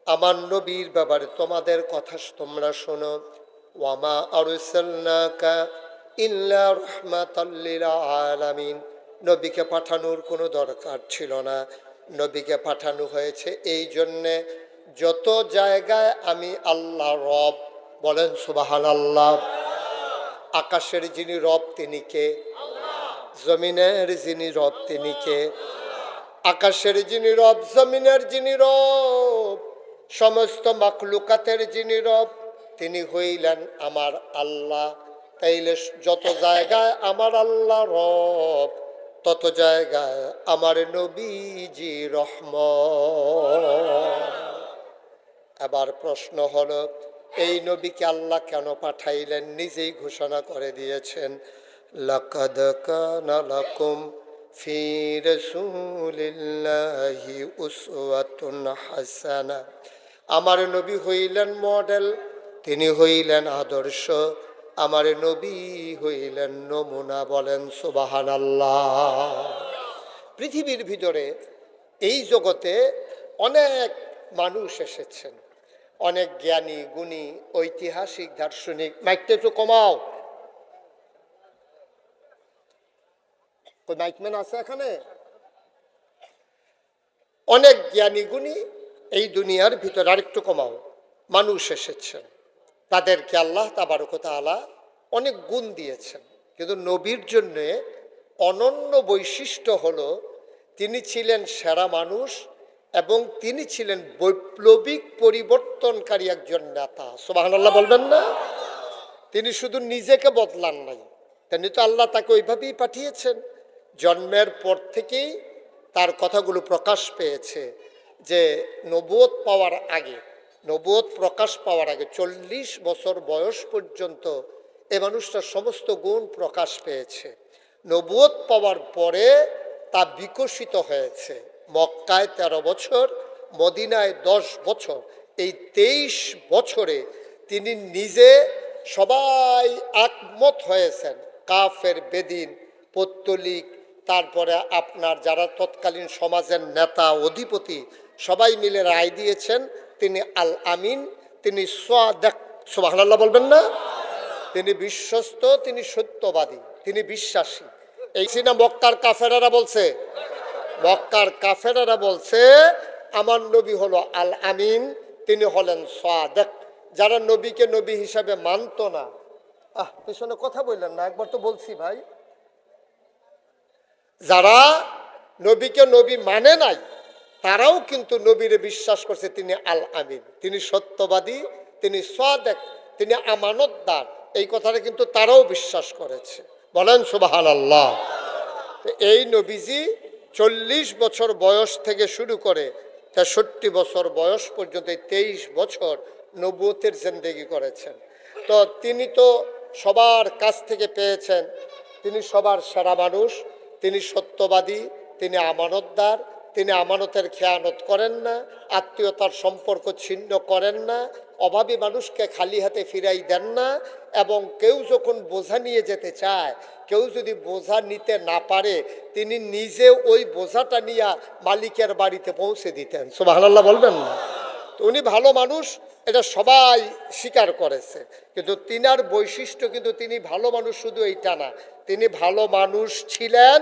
S1: আমার নবীর ব্যাপারে তোমাদের কথা তোমরা শোনো। ওয়ামা আরসালনাকা ইল্লা রাহমাতাল লিল আলামিন। নবীকে পাঠানোর কোনো দরকার ছিল না, নবীকে পাঠানো হয়েছে এই জন্যে যত জায়গায় আমি আল্লাহ রব, বলেন সুবহানাল্লাহ। আকাশের যিনি রব তিনি কে? জমিনের যিনি রব তিনি কে? আকাশের যিনি রব, জমিনের যিনি রব, সমস্ত মাখলুকাতের যিনি রব, তিনি হইলেন আমার আল্লাহ। তাইলে যত জায়গায় আমার আল্লাহ রব, তত জায়গায় আমার নবীজি রহমত। এবার প্রশ্ন হলো, এই নবীকে আল্লাহ কেন পাঠাইলেন? নিজেই ঘোষণা করে দিয়েছেন, লাকাদ কানা লাকুম ফি রাসূলিল্লাহি উসওয়াতুন হাসানা। আমার নবী হইলেন মডেল, তিনি হইলেন আদর্শ, আমার নবী হইলেন নমুনা। বলেন সুবহানাল্লাহ। পৃথিবীর ভিতরে এই জগতে অনেক মানুষ এসেছেন, অনেক জ্ঞানী গুণী, ঐতিহাসিক, দার্শনিক। মাইকটা একটু কমাও, ওই মাইকম্যান আছে এখানে। অনেক জ্ঞানী গুণী এই দুনিয়ার ভিতরে, আরেকটু কমাও, মানুষ এসেছেন। তাদেরকে আল্লাহ তাবারক ওয়া তাআলা অনেক গুণ দিয়েছেন, কিন্তু নবীর জন্যে অনন্য বৈশিষ্ট্য হলো তিনি ছিলেন সেরা মানুষ এবং তিনি ছিলেন বৈপ্লবিক পরিবর্তনকারী একজন নেতা। সুবহানাল্লাহ বলবেন না? তিনি শুধু নিজেকে বদলান নাই, তিনি তো আল্লাহ তাকে ওইভাবেই পাঠিয়েছেন। জন্মের পর থেকেই তার কথাগুলো প্রকাশ পেয়েছে যে নবুয়ত পাওয়ার আগে, নবুয়ত প্রকাশ পাওয়ার আগে 40 বছর বয়স পর্যন্ত এ মানুষটার সমস্ত গুণ প্রকাশ পেয়েছে। নবুয়ত পাওয়ার পরে তা বিকশিত হয়েছে। মক্কায় 13 বছর, মদিনায় 10 বছর। এই 23 বছরে তিনি নিজে সবাই একমত হয়েছেন, কাফের, বেদিন, পৌত্তলিক, তারপরে আপনার যারা তৎকালীন সমাজের নেতা অধিপতি সবাই মিলে রায় দিয়েছেন তিনি আল আমিন, তিনি সাদিক। সুবহানাল্লাহ বলবেন না? তিনি বিশ্বস্ত, তিনি সত্যবাদী, তিনি বিশ্বাসী। এই সিনা মক্কার কাফেরারা বলছে, মক্কার কাফেরারা বলছে আমার নবী হলো আল আমিন, তিনি হলেন সাদিক। যারা নবীকে নবী হিসাবে মানত না, পিছনে কথা বললেন না, একবার তো বলছি ভাই, যারা নবীকে নবী মানে নাই তারাও কিন্তু নবীরে বিশ্বাস করছে তিনি আল আমিন, তিনি সত্যবাদী, তিনি সাদিক, তিনি আমানতদার। এই কথাটা কিন্তু তারাও বিশ্বাস করেছে। বলেন সুবহানাল্লাহ। এই নবীজি 40 বছর বয়স থেকে শুরু করে 63 বছর বয়স পর্যন্ত 23 বছর নবুয়তের জিন্দেগি করেছেন। তো তিনি তো সবার কাছ থেকে পেয়েছেন, তিনি সবার সেরা মানুষ, তিনি সত্যবাদী, তিনি আমানতদার, তিনি আমানতের খেয়ানত করেন না, আত্মীয়তার সম্পর্ক ছিন্ন করেন না, অভাবী মানুষকে খালি হাতে ফিরাই দেন না, এবং কেউ যখন বোঝা নিয়ে যেতে চায়, কেউ যদি বোঝা নিতে না পারে তিনি নিজে ওই বোঝাটা নিয়ে মালিকের বাড়িতে পৌঁছে দিতেন। সুবহানাল্লাহ বলবেন না? তো উনি ভালো মানুষ, এটা সবাই স্বীকার করেছে। কিন্তু তিনার বৈশিষ্ট্য, কিন্তু তিনি ভালো মানুষ শুধু এইটা না, তিনি ভালো মানুষ ছিলেন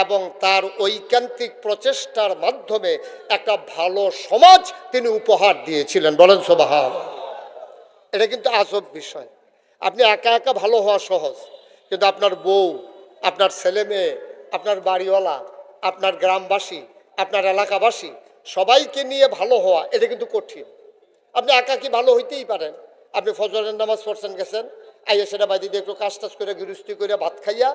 S1: এবং তার ঐকান্তিক প্রচেষ্টার মাধ্যমে একটা ভালো সমাজ তিনি উপহার দিয়েছিলেন। বলেন সুবহানাল্লাহ। এটা কিন্তু আজব বিষয়। আপনি একা একা ভালো হওয়া সহজ, কিন্তু আপনার বউ, আপনার ছেলে মেয়ে, আপনার বাড়িওয়ালা, আপনার গ্রামবাসী, আপনার এলাকাবাসী সবাইকে নিয়ে ভালো হওয়া এটা কিন্তু কঠিন। আপনি একাকি ভালো হইতেই পারেন। আপনি ফজরের নামাজ পড়ছেন, গেছেন, আইয়া সেটা বাদি দিয়ে একটু কাজ টাজ করে গৃহস্থী করে ভাত খাইয়া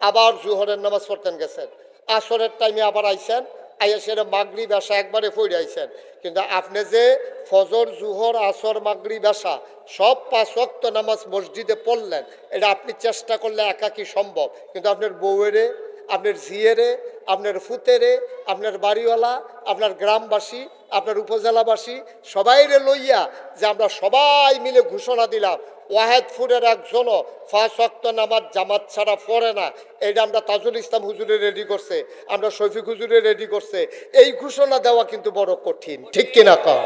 S1: আবার জোহরের নামাজ পড়তেন, গেছেন, আসরের টাইমে আবার আইসেন, আইয়া সেটা মাগরিব এশা একবারে পড়ে আইসেন। কিন্তু আপনি যে ফজর, জুহর, আসর, মাগরিব এশা সব 5 ওয়াক্ত নামাজ মসজিদে পড়লেন, এটা আপনি চেষ্টা করলে একাকি সম্ভব। কিন্তু আপনার বউয়েরে, আপনার ঝিয়েরে, আপনার ফুতেরে, আপনার বাড়িওয়ালা, আপনার গ্রামবাসী, আপনার উপজেলাবাসী সবাইরে লইয়া যে আমরা সবাই মিলে ঘোষণা দিলাম ওয়াহেদপুরের একজনও 5 ওয়াক্ত নামাজ জামাত ছাড়া পড়ে না, এটা আমরা তাজুল ইসলাম হুজুরে রেডি করছে, আমরা শফিক হুজুরে রেডি করছে, এই ঘোষণা দেওয়া কিন্তু বড় কঠিন, ঠিক কিনা কম?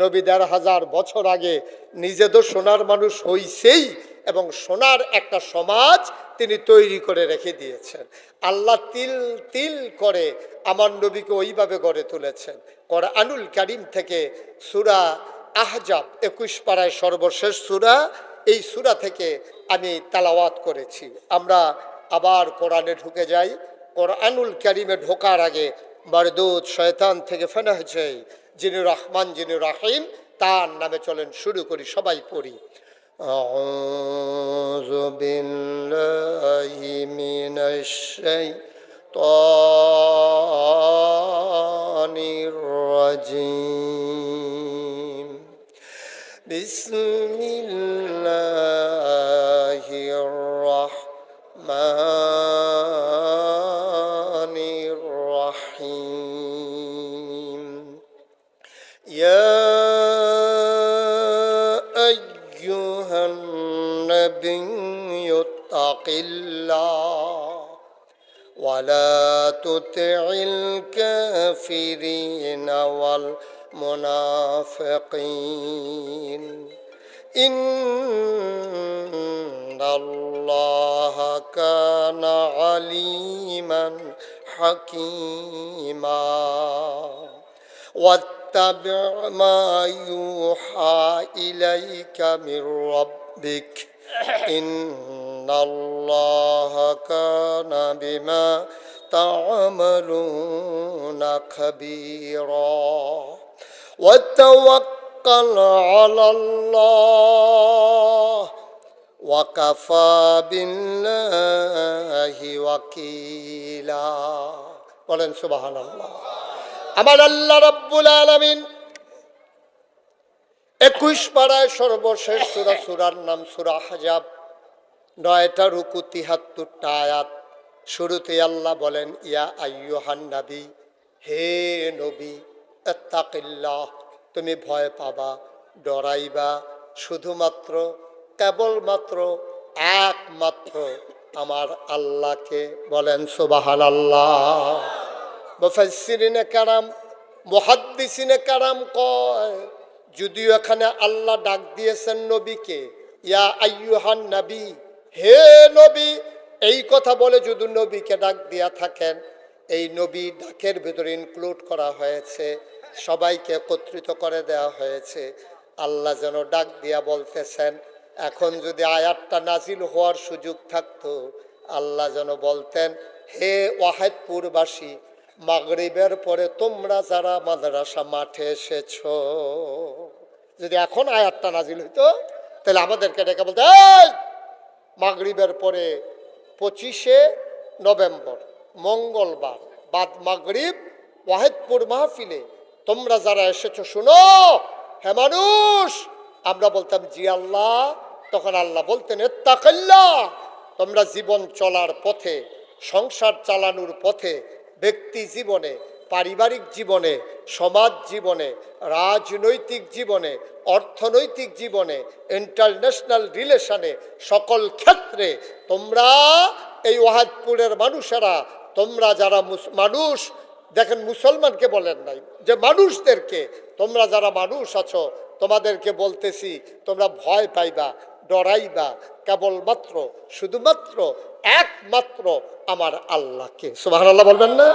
S1: নবী 1500 বছর আগে নিজে তো সোনার মানুষ হইছেই, এবং সোনার একটা সমাজ তিনি তৈরি করে রেখে দিয়েছেন। আল্লাহ তিল তিল করে আমার নবীকে ওইভাবে গড়ে তুলেছেন। কোরআনুল কারীম থেকে সূরা আহজাব 21 পারায় সর্বশেষ সূরা, এই সূরা থেকে আমি তেলাওয়াত করেছি। আমরা আবার কোরআনে ঢুকে যাই। কোরআনুল কারীমে ঢোকার আগে মারদুদ শয়তান থেকে ফেনাহ চাই, যিনি রহমান, যিনি রাহিম, তার নামে চলেন শুরু করি, সবাই পড়ি। আউযু বিল্লাহি মিনাশ শাইতানির রাজিম। বিসমিল্লাহির রাহমানির রাহিম। ইয়া আইয়ুহান নাবিয়্যু তাকিল্লাহ ওয়ালা তুতি'ল কাফিরিনা ওয়াল মুনাফিকিন ইন্নাল্লাহা কানা আলিমান হাকীমা ওয়াত্তাবি' মা ইউহা ইলাইকা মির রাব্বিক ইন্নাল্লাহা কানা বিমা تعملون خبيرا وتوكل على الله وكفى بالله وكيلا বলেন সুবহানাল্লাহ। আমার আল্লাহ রাব্বুল আলামিন 21 পারায় সর্বশেষ সূরা, সূরার নাম সূরা আহজাব, 9টা রুকু, 73টা আয়াত। শুরুতে আল্লাহ বলেন ইয়া আইয়ুহান নবী, হে নবী, ইত্তাকিল্লাহ, তুমি ভয় পাবা, ডরাইবা শুধুমাত্র, কেবলমাত্র, একমাত্র আমার আল্লাহকে। বলেন সুবহানাল্লাহ। মুফাসসিরিনে কারাম, মুহাদ্দিসিনে কারাম কয়, যদিও এখানে আল্লাহ ডাক দিয়েছেন নবীকে ইয়া আইয়ুহান নবী, হে নবী, এই কথা বলে যদি নবীকে ডাক দিয়া থাকেন, এই নবী ডাকের ভিতরে ইনক্লুড করা হয়েছে, সবাইকে একত্রিত করে দেওয়া হয়েছে। আল্লাহ যেন ডাক দিয়া বলতেছেন, এখন যদি আয়াতটা নাজিল হওয়ার সুযোগ থাকতো, আল্লাহ যেন বলতেন, হে ওয়াহিদপুরবাসী, মাগরিবের পরে তোমরা যারা মাদ্রাসা মাঠে এসেছো, যদি এখন আয়াতটা নাজিল হইতো তাহলে আমাদেরকে ডেকে বলতে, এই মাগরিবের পরে 25শে নভেম্বর মঙ্গলবার বাদ মাগরিব ওয়াহিদপুর মাহফিলে তোমরা যারা এসেছো শুনো, হে মানুষ। আমরা বলতাম জি আল্লাহ। তখন আল্লাহ বলতেন ইত্তাকিল্লাহ, তোমরা জীবন চলার পথে, সংসার চালানোর পথে, ব্যক্তি জীবনে, পারিবারিক জীবনে, সমাজ জীবনে, রাজনৈতিক জীবনে, অর্থনৈতিক জীবনে, ইন্টারন্যাশনাল রিলেশনে, সকল ক্ষেত্রে তোমরা এই ওয়াহিদপুরের মানুষেরা, তোমরা যারা মানুষ, দেখেন মুসলমানকে বলেন নাই, যে মানুষদেরকে, তোমরা যারা মানুষ আছো, তোমাদেরকে বলতেছি তোমরা ভয় পাইবা, ডরাইবা কেবলমাত্র, শুধুমাত্র, একমাত্র আমার আল্লাহকে। সুবহানাল্লাহ বলবেন না?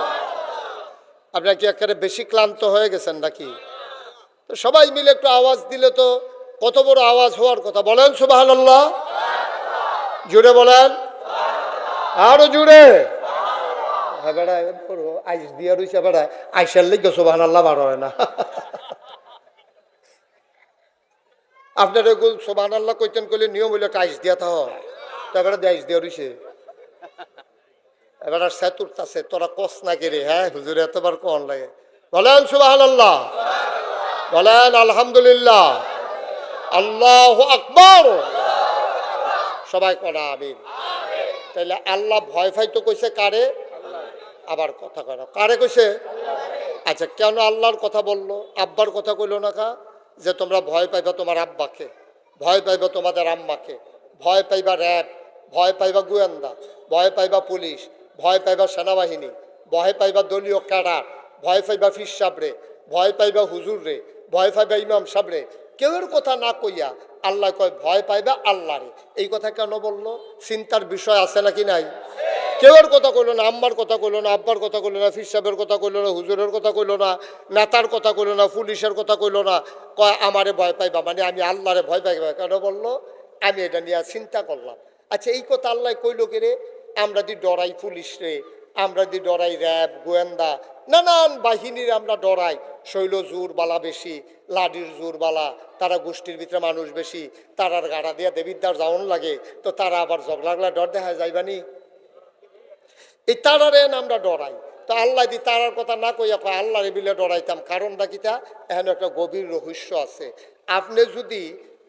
S1: আপনারা কি একেবারে বেশি ক্লান্ত হয়ে গেছেন নাকি? তো সবাই মিলে একটু আওয়াজ দিলে তো কত বড় আওয়াজ হওয়ার কথা। বলেন সুবহানাল্লাহ, জুড়ে বলেন, আরো জুড়ে। হ্যাঁ বেড়া, আইস দিয়া রইছে বেড়া, আইসার লিখে সুবহানাল্লাহ বার হয় না। আপনার এগুলো সুবহানাল্লাহ কইতেন কইলে নিয়ম হইলে আইস দিয়া থাহ, তারপরে আইস দিয়া রইছে। এবার আর সেতুরতাছে, তোরা কস না কেরে, হ্যাঁ হুজুর এতবার কন লাগে। বলেন সুবহানাল্লাহ, বলেন আলহামদুলিল্লাহ, আল্লাহু আকবার, সবাই করা আমিন। তাইলে আল্লাহ ভয় ফাইতো কইছে কারে? আবার কথা করা কারে কইছে? আচ্ছা, কেন আল্লাহর কথা বললো, আব্বার কথা কইলো না কা? যে তোমরা ভয় পাইবা তোমার আব্বাকে, ভয় পাইবা তোমাদের আম্মাকে, ভয় পাইবা র্যাব, ভয় পাইবা গোয়েন্দা, ভয় পাইবা পুলিশ, ভয় পাইবা সেনাবাহিনী, ভয় পাইবা দলীয় ক্যাডার, ভয় পাইবা ফির সাবরে, ভয় পাইবা হুজুর রে, ভয় পাইবা ইমাম সাবরে। কেউর কথা না কইয়া আল্লাহ কয় ভয় পাইবা আল্লাহরে। এই কথা কেন বললো? চিন্তার বিষয় আছে নাকি নাই? কেউর কথা কইলো না, আম্মার কথা কইলো না, আব্বার কথা কইলো না, ফির সাহেবের কথা কইলো না, হুজুরের কথা কইলো না, নেতার কথা কইলো না, পুলিশের কথা কইলো না। কয় আমারে ভয় পাইবা, মানে আমি আল্লাহরে ভয় পাইবা। কেন বললো? আমি এটা নিয়ে চিন্তা করলাম। আচ্ছা, এই কথা আল্লাহ কইলো কে রে? আমরা দি ডরাই পুলিশ রে, আমরা দি ডরাই র্যাব, গোয়েন্দা, নানান বাহিনীর আমরা ডরাই। শৈল জোর বালা বেশি, লাডির জোর বালা, তারা গোষ্ঠীর ভিতরে মানুষ বেশি, তারার গাড়া দিয়া দেবিদ্দার যাওন লাগে, তো তারা আবার ঝগড়া ডর দেখা যাইবানি। এই তারারে আমরা ডরাই। তো আল্লাহ দি তারার কথা না কইয়া কয় আল্লাহরে বিলে ডরাইতাম। কারণটা কিটা? এখানে একটা গভীর রহস্য আছে। আপনি যদি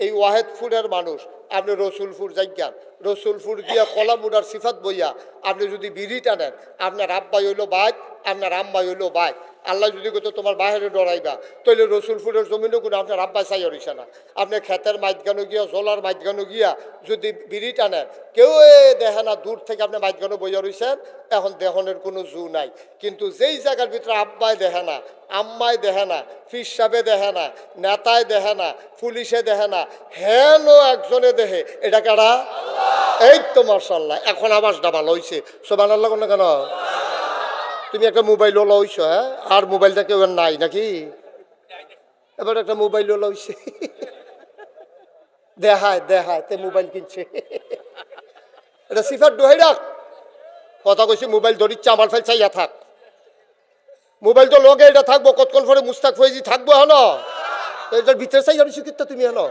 S1: এই ওয়াহিদপুরের মানুষ, আপনি রসুলপুর যাইয়ান, রসুলপুর গিয়া কলামুডার সিফাত বইয়া আপনি যদি বিড়ি টানেন, আপনার আব্বাই হইলো বাইক, আপনার আম্মাই হইলো বাইক। আল্লাহ যদি কইতো তোমার বাহিরে ডরাইবা, তাইলে রসুলপুরের জমিনও কোনো আপনার আব্বাই চাই হইছে না। আপনি ক্ষেতের মাঝখানো গিয়া, জলার মাঝখানো গিয়া যদি বিড়ি টানেন, কেউ দেখে না, দূর থেকে আপনি মাঝখানো বইয়া রইছেন, এখন দেহনের কোনো জু নাই। কিন্তু যেই জায়গার ভিতরে আব্বাই দেখে না, আম্মাই দেখে না, ফির সাহেবে দেখে না, নেতায় দেখে না, পুলিশে দেখে না, হেন একজনে দেখে, এটা কারা? এই তো মাশাআল্লাহ, এখন আওয়াজটা ভালো হইছে। সুবহানাল্লাহ কোন কেন? তুমি একটা মোবাইল ওলা হইছ, হ্যাঁ? আর মোবাইলটা কেউ নাই নাকি? এবার একটা মোবাইল ওলা হইছে, দেখায় দেখায় তে মোবাইল কিনছে। এটা সিফাত দোহাই রাখ, কথা কইছি মোবাইল ধরি চামাল ফেল চাইয়া থাক, মোবাইল তো লগে এটা থাকবো, কতক্ষণ পরে মুস্তাক ফৈজি থাকবো হলো, এটার ভিতরে চাই আমি শিক্ষিত তুমি হলো।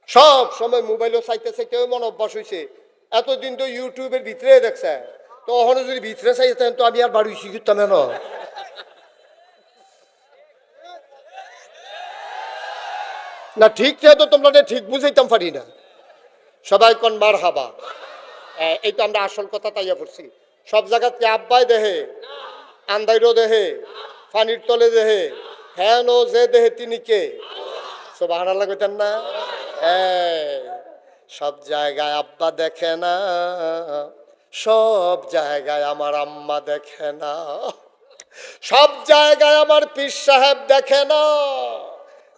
S1: সব সময় মোবাইলও চাইতে চাইতে মন অভ্যাস হয়েছে, এতদিন তো ইউটিউবের ভিতরে দেখছে, তো ওখানে যদি ভিতরে চাইতেন তো আমি আর বাড়ি শিখতাম হেন। না ঠিক তো তোমরা ঠিক বুঝাইতাম পারি না। সবাই কোন মার হাবা, এই তো আমরা আসল কথা তাইয়া পড়ছি। সব জায়গাতে আব্বাই দেহে, আন্দাইরও দেহে, পানির তলে দেহে, হ্যাঁ নো যে দেহে তিনি কে, সুবহানাল্লাহ কইতেন না? সব জায়গায় আব্বা দেখে না, সব জায়গায় আমার আম্মা দেখে না, সব জায়গায় আমার পীর সাহেব দেখে না।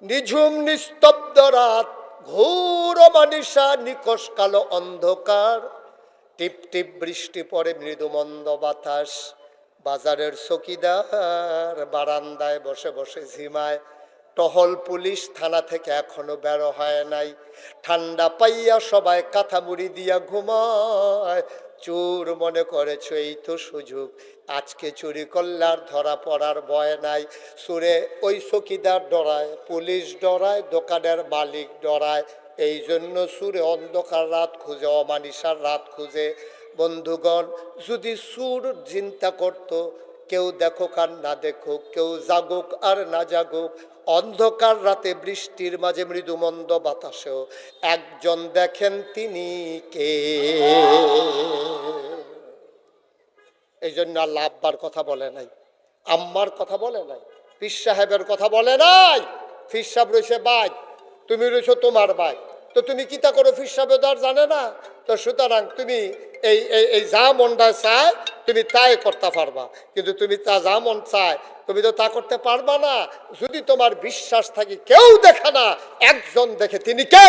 S1: নিঝুম নিস্তব্ধ রাত, ঘোর মানিসা, নিকষ কালো অন্ধকার, টিপ টিপ বৃষ্টি পড়ে, মৃদু মন্দ বাতাস, বাজারের চকিদার বারান্দায় বসে বসে ঝিমায়, টহল পুলিশ থানা থেকে এখনো বের হয় নাই, ঠান্ডা পাইয়া সবাই কাঁথা মুড়ি দিয়া ঘুমায়। চোর মনে করেছ এই তো সুযোগ, আজকে চুরি করলে আর ধরা পড়ার ভয় নাই। চোরে ওই চকিদার ডরায়, পুলিশ ডরায়, দোকানের মালিক ডরায়, এই জন্য চোরে অন্ধকার রাত খুঁজে, অমানিসার রাত খুঁজে। বন্ধুগণ, যদি চোর চিন্তা করত কেউ দেখুক আর না দেখুক, কেউ জাগুক আর না জাগুক, অন্ধকার রাতে বৃষ্টির মাঝে মৃদুমন্দ বাতাসেও একজন দেখেন, তিনি কে? এই জন্য আল্লাহ আব্বার কথা বলে নাই, আম্মার কথা বলে নাই, পীর সাহেবের কথা বলে নাই। পীর সাহেব রয়েছে বাইক, তুমি রয়েছো তোমার বাইক, তো তুমি কি তা করো? পীর সাহেব আর জানে না। তো সুতরাং তুমি এই এই যা মনটা চায় তুমি তাই করতে পারবা, কিন্তু তুমি তা যা মন চায় তুমি তো তা করতে পারবা না। যদি তোমার বিশ্বাস থাকে কেউ দেখে না, একজন দেখে, তিনি কে?